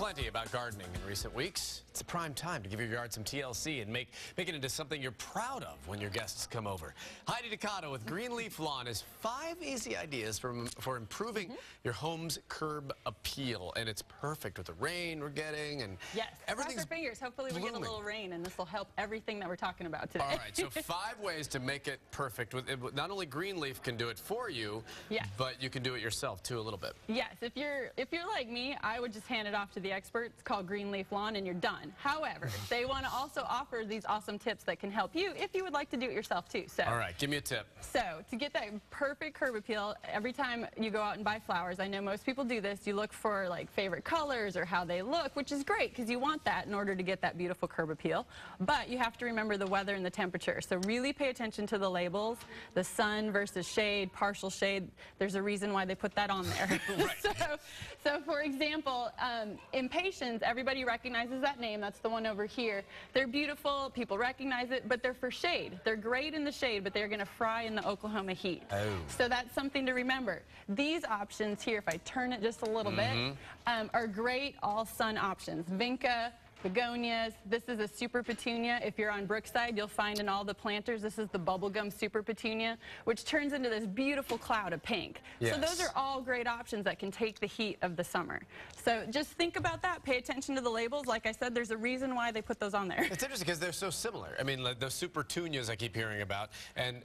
plenty about gardening in recent weeks. It's a prime time to give your yard some TLC and make it into something you're proud of when your guests come over. Heidi Ducato with Greenleaf Lawn has 5 easy ideas for improving your home's curb appeal. And it's perfect with the rain we're getting and yes, everything's cross our fingers. Hopefully we blooming. get a little rain and this will help everything that we're talking about today. All right, so 5 ways to make it perfect. Not only Greenleaf can do it for you, yes, but you can do it yourself too a little bit. Yes, if you're like me, I would just hand it off to the experts, call Greenleaf Lawn, and you're done. However, they want to also offer these awesome tips that can help you if you would like to do it yourself too. So, all right, give me a tip. So to get that perfect curb appeal, every time you go out and buy flowers, I know most people do this, you look for like favorite colors or how they look, which is great because you want that in order to get that beautiful curb appeal. But you have to remember the weather and the temperature. So really pay attention to the labels, the sun versus shade, partial shade. There's a reason why they put that on there. Right. So for example, Impatiens, everybody recognizes that name. That's the one over here. They're beautiful. People recognize it, but they're for shade. They're great in the shade, but they're going to fry in the Oklahoma heat. Oh. So that's something to remember. These options here, if I turn it just a little bit, are great all-sun options. Vinca, begonias. This is a super petunia. If you're on Brookside, you'll find in all the planters, this is the bubblegum super petunia, which turns into this beautiful cloud of pink. Yes. So those are all great options that can take the heat of the summer. So just think about that. Pay attention to the labels. Like I said, there's a reason why they put those on there. It's interesting because they're so similar. I mean, like those super petunias I keep hearing about and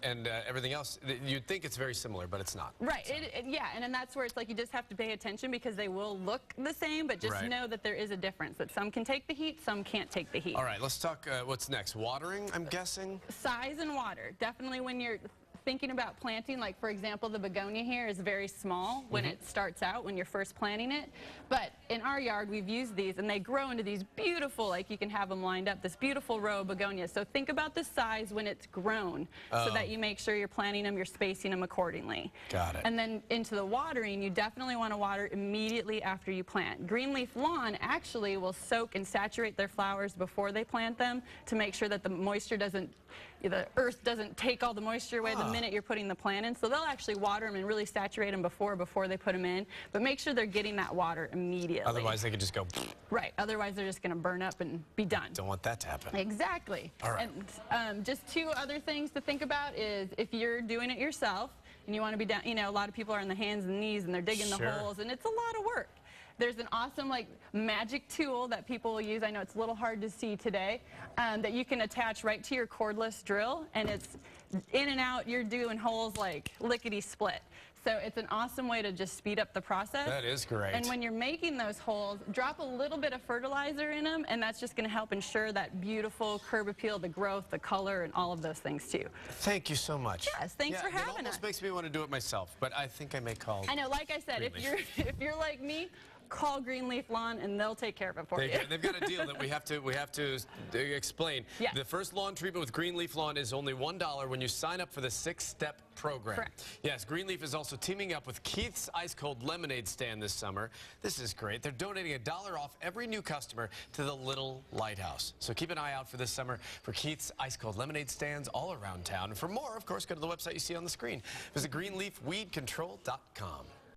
everything else, you'd think it's very similar, but it's not. Right. Yeah, and then that's where it's like you just have to pay attention because they will look the same, but just know that there is a difference, that some can take the heat, some can't take the heat. All right, let's talk what's next. Watering, I'm guessing? Size and water. Definitely when you're thinking about planting, like for example, the begonia here is very small when it starts out, when you're first planting it. But in our yard, we've used these and they grow into these beautiful, like you can have them lined up, this beautiful row of begonias. So think about the size when it's grown so that you make sure you're planting them, you're spacing them accordingly. Got it. And then into the watering, you definitely want to water immediately after you plant. Greenleaf Lawn actually will soak and saturate their flowers before they plant them to make sure that the moisture doesn't, the earth doesn't take all the moisture away the minute you're putting the plant in. So they'll actually water them and really saturate them before they put them in. But make sure they're getting that water immediately. Otherwise they could just go. Right. Otherwise they're just going to burn up and be done. Don't want that to happen. Exactly. All right. And just 2 other things to think about is if you're doing it yourself and you want to be down, you know, a lot of people are on the hands and knees and they're digging the holes and it's a lot of work. There's an awesome like magic tool that people will use. I know it's a little hard to see today, that you can attach right to your cordless drill, and it's in and out. You're doing holes like lickety split. So it's an awesome way to just speed up the process. That is great. And when you're making those holes, drop a little bit of fertilizer in them, and that's just going to help ensure that beautiful curb appeal, the growth, the color, and all of those things too. Thank you so much. Yes, thanks for having us. It almost makes me want to do it myself, but I think I may call. I know, like I said, if you're like me, call Greenleaf Lawn and they'll take care of it for you. They've got a deal that we have to explain. Yeah. The first lawn treatment with Greenleaf Lawn is only $1 when you sign up for the 6-step program. Correct. Yes, Greenleaf is also teaming up with Keith's Ice Cold Lemonade Stand this summer. This is great. They're donating $1 off every new customer to the Little Lighthouse. So keep an eye out for this summer for Keith's Ice Cold Lemonade Stands all around town. And for more, of course, go to the website you see on the screen. Visit greenleafweedcontrol.com.